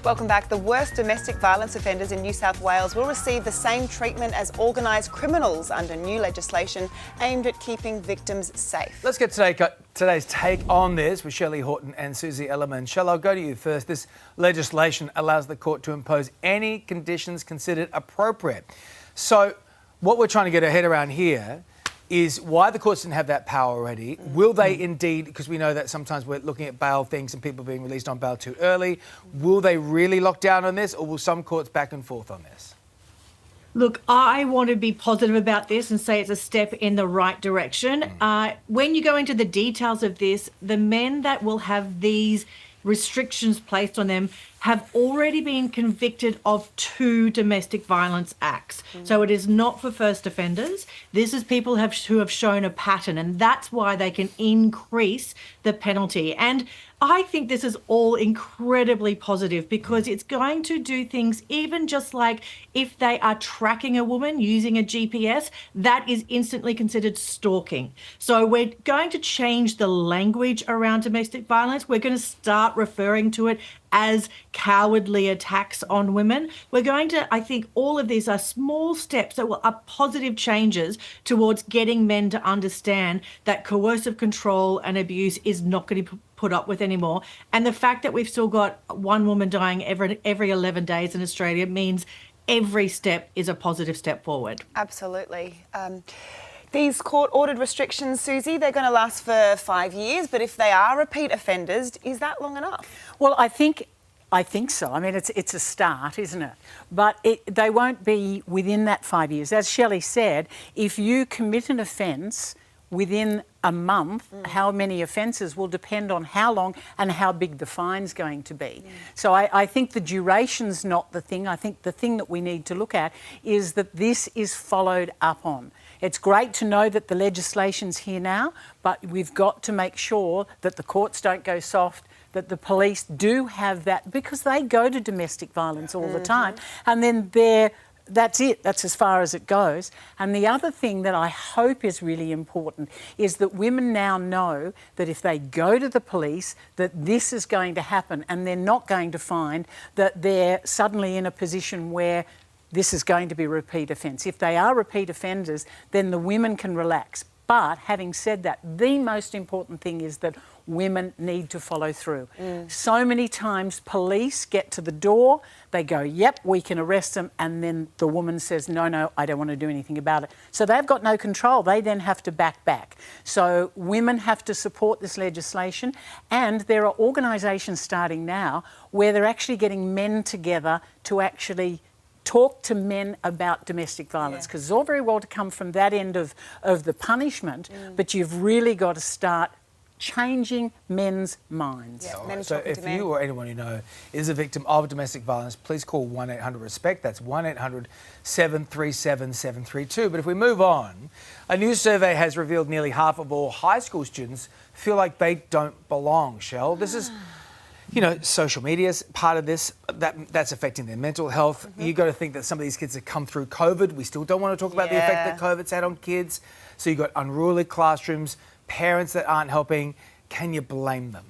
Welcome back. The worst domestic violence offenders in New South Wales will receive the same treatment as organised criminals under new legislation aimed at keeping victims safe. Let's get today's take on this with Shelley Horton and Susie Ellerman. Shell, I'll go to you first. This legislation allows the court to impose any conditions considered appropriate. So what we're trying to get our head around here is why the courts didn't have that power already. Will they indeed, because we know that sometimes we're looking at bail things and people being released on bail too early, will they really lock down on this, or will some courts back and forth on this? Look, I want to be positive about this and say it's a step in the right direction. When you go into the details of this, the men that will have these restrictions placed on them have already been convicted of 2 domestic violence acts. So it is not for first offenders. This is people who have shown a pattern, and that's why they can increase the penalty. And I think this is all incredibly positive because it's going to do things even just like if they are tracking a woman using a GPS, that is instantly considered stalking. So we're going to change the language around domestic violence. We're going to start referring to it as cowardly attacks on women. We're going to, I think all of these are small steps that are positive changes towards getting men to understand that coercive control and abuse is not going to be put up with anymore. And the fact that we've still got one woman dying every 11 days in Australia means every step is a positive step forward. Absolutely. These court-ordered restrictions, Susie, they're going to last for 5 years, but if they are repeat offenders, is that long enough? Well, I think so. I mean, it's a start, isn't it? But they won't be within that 5 years. As Shelley said, if you commit an offence within a month, how many offences will depend on how long and how big the fine's going to be. So I think the duration's not the thing. I think the thing that we need to look at is that this is followed up on. It's great to know that the legislation's here now, but we've got to make sure that the courts don't go soft, that the police do have that, because they go to domestic violence all the time, and then that's it. That's as far as it goes. And the other thing that I hope is really important is that women now know that if they go to the police, that this is going to happen, and they're not going to find that they're suddenly in a position where this is going to be a repeat offence. If they are repeat offenders, then the women can relax. But having said that, the most important thing is that women need to follow through. So many times police get to the door, they go, yep, we can arrest them, and then the woman says, no, I don't want to do anything about it. So they've got no control. They then have to back. So women have to support this legislation, and there are organisations starting now where they're actually getting men together to actually talk to men about domestic violence, because it's all very well to come from that end of the punishment, but you've really got to start changing men's minds. So if you or anyone you know is a victim of domestic violence, please call 1-800-RESPECT. That's 1-800-737-732. But if we move on, a new survey has revealed nearly half of all high school students feel like they don't belong, Shell. This is, you know, social media's part of this. That's affecting their mental health. You got to think that some of these kids have come through COVID. We still don't want to talk about the effect that COVID's had on kids. So you've got unruly classrooms, parents that aren't helping. Can you blame them?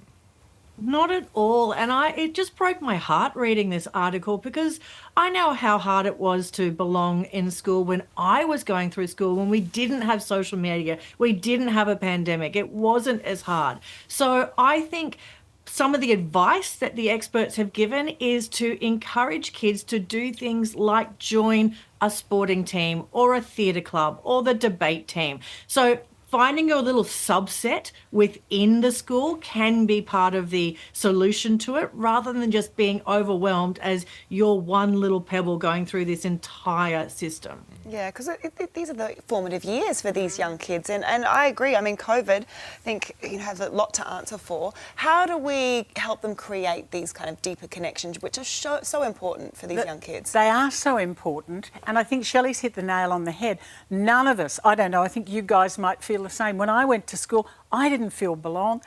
Not at all. And it just broke my heart reading this article, because I know how hard it was to belong in school when I was going through school, when we didn't have social media, we didn't have a pandemic. It wasn't as hard. So I think some of the advice that the experts have given is to encourage kids to do things like join a sporting team or a theatre club or the debate team. So finding your little subset within the school can be part of the solution to it, rather than just being overwhelmed as you're one little pebble going through this entire system. Yeah, because these are the formative years for these young kids. And I agree. I mean, COVID, I think, has a lot to answer for. How do we help them create these kind of deeper connections, which are so important for these young kids? They are so important. And I think Shelley's hit the nail on the head. None of us, I don't know, I think you guys might feel the same. When I went to school, I didn't feel belong.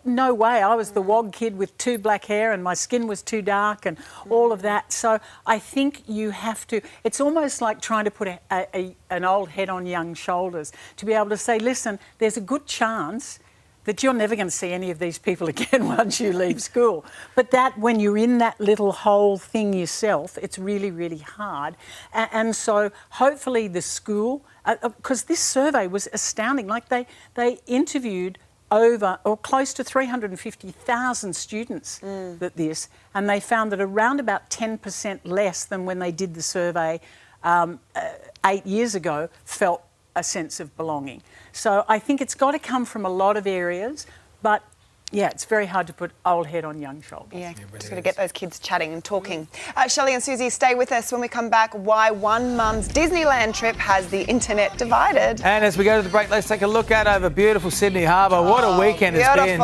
No way. I was the wog kid with 2 black hair and my skin was too dark and all of that. So I think you have to, it's almost like trying to put an old head on young shoulders to be able to say, listen, there's a good chance that you're never going to see any of these people again once you leave school. But that when you're in that little whole thing yourself, it's really, really hard. And so hopefully the school, because this survey was astounding. Like they interviewed over or close to 350,000 students and they found that around about 10% less than when they did the survey 8 years ago felt a sense of belonging. So I think it's got to come from a lot of areas, but yeah, it's very hard to put old head on young shoulders. Yeah, just got to get those kids chatting and talking. Shelley and Susie, stay with us when we come back. Why one mum's Disneyland trip has the internet divided. And as we go to the break, let's take a look out over beautiful Sydney Harbour. What a weekend it's been.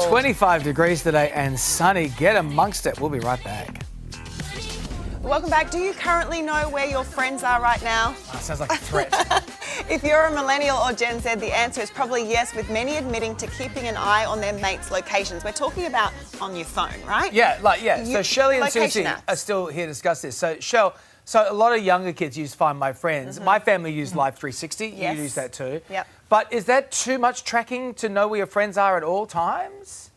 25 degrees today and sunny. Get amongst it. We'll be right back. Welcome back. Do you currently know where your friends are right now? That sounds like a threat. If you're a millennial or Gen Z, the answer is probably yes, with many admitting to keeping an eye on their mates' locations. We're talking about on your phone, right? Yeah, So Shelley and location Susie apps. are still here to discuss this. So so a lot of younger kids use Find My Friends. My family use Live 360. Yes. You use that too. Yep. But is that too much tracking to know where your friends are at all times?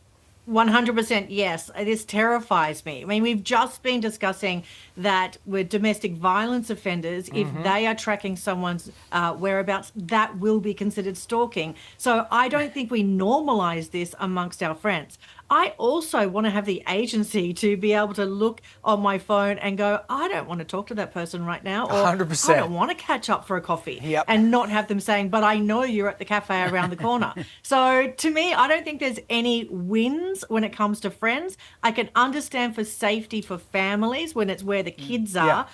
100% yes. This terrifies me. I mean, we've just been discussing that with domestic violence offenders, if they are tracking someone's whereabouts, that will be considered stalking. So I don't think we normalise this amongst our friends. I also want to have the agency to be able to look on my phone and go, I don't want to talk to that person right now. Or 100%. I don't want to catch up for a coffee. Yep. And not have them saying, but I know you're at the cafe around the corner. So to me, I don't think there's any wins when it comes to friends. I can understand for safety for families when it's where the kids are. Yeah.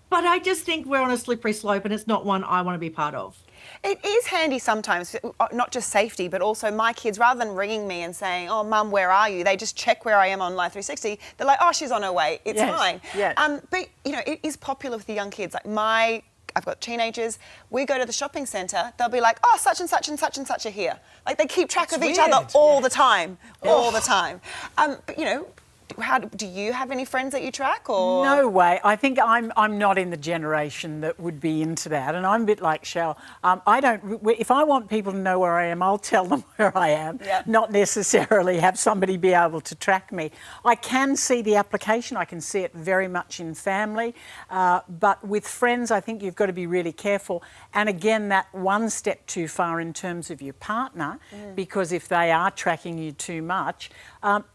But I just think we're on a slippery slope and it's not one I want to be part of. It is handy sometimes, not just safety, but also my kids, rather than ringing me and saying, oh, Mum, where are you? They just check where I am on Live 360. They're like, oh, she's on her way. It's fine. Yes. But, you know, it is popular with the young kids. Like I've got teenagers. We go to the shopping centre. They'll be like, oh, such and such and such and such are here. Like they keep track of each other weird. all the time, all the time. But, you know, do you have any friends that you track? Or No way. I think I'm not in the generation that would be into that, and I'm a bit like Shell. I don't. If I want people to know where I am, I'll tell them where I am. Yeah. Not necessarily have somebody be able to track me. I can see the application. I can see it very much in family, but with friends, I think you've got to be really careful. And again, that one step too far in terms of your partner, because if they are tracking you too much,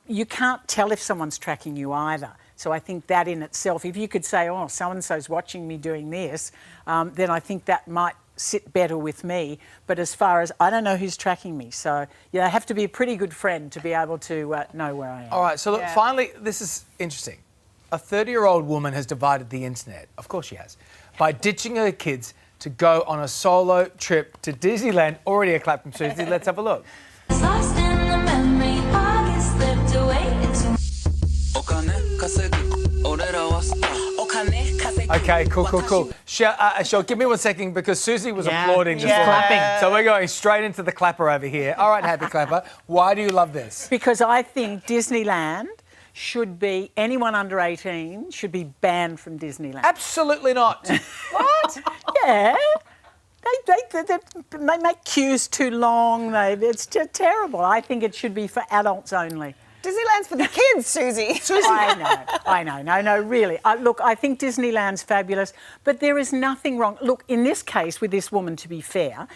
you can't tell if someone's tracking you either. So I think that in itself, if you could say, oh, so-and-so's watching me doing this, then I think that might sit better with me. But as far as, I don't know who's tracking me. So, yeah, I have to be a pretty good friend to be able to know where I am. All right, so look, finally, this is interesting. A 30-year-old woman has divided the internet, of course she has, by ditching her kids to go on a solo trip to Disneyland. Already a clap from Susie. Let's have a look. Lost in the memory, August slipped away into Okay, cool. Shell, give me 1 second because Susie was applauding this. Yeah. Clapping. So we're going straight into the clapper over here. All right, Happy Clapper, why do you love this? Because I think Disneyland should be, anyone under 18 should be banned from Disneyland. Absolutely not. what? Yeah. They make queues too long. It's just terrible. I think it should be for adults only. Disneyland's for the kids, Susie. I know. No, really. Look, I think Disneyland's fabulous, but there is nothing wrong. Look, in this case, with this woman, to be fair,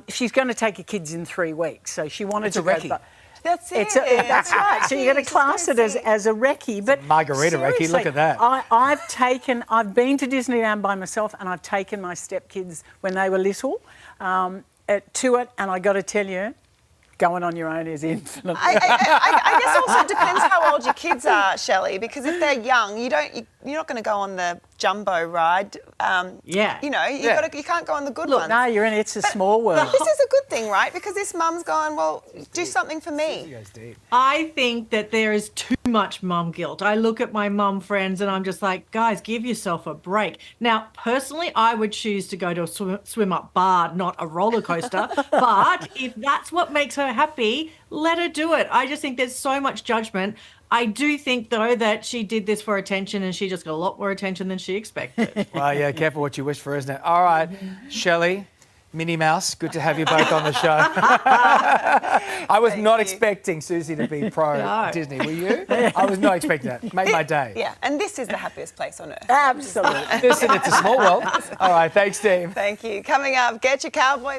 she's going to take her kids in 3 weeks, so she wanted to recce. go. That's it. That's right. So you're going to class it as a recce. But margarita recce, seriously, look at that. I've been to Disneyland by myself, and I've taken my stepkids when they were little to it, and I got to tell you, going on your own is infinite. I guess also it depends how old your kids are, Shelley, because if they're young, you're not going to go on the jumbo ride. You know, you can't go on the good Look, ones. no, it's a small world. But this is a good thing, right? Because this mum's gone, well, do something for me. I think that there is too much mum guilt. I look at my mum friends and I'm just like, guys, give yourself a break. Now, personally, I would choose to go to a swim-up bar, not a roller coaster. But if that's what makes her happy, let her do it. I just think there's so much judgment. I do think, though, that she did this for attention and she just got a lot more attention than she expected. Well, yeah, careful what you wish for, isn't it? All right, Shelley, Minnie Mouse, good to have you both on the show. I was Thank not you. expecting Susie to be pro No. Disney. Were you? I was not expecting that. Made my day. Yeah, and this is the happiest place on earth. Absolutely. Listen, it's a small world. All right, thanks, Steve. Thank you. Coming up, get your cowboy.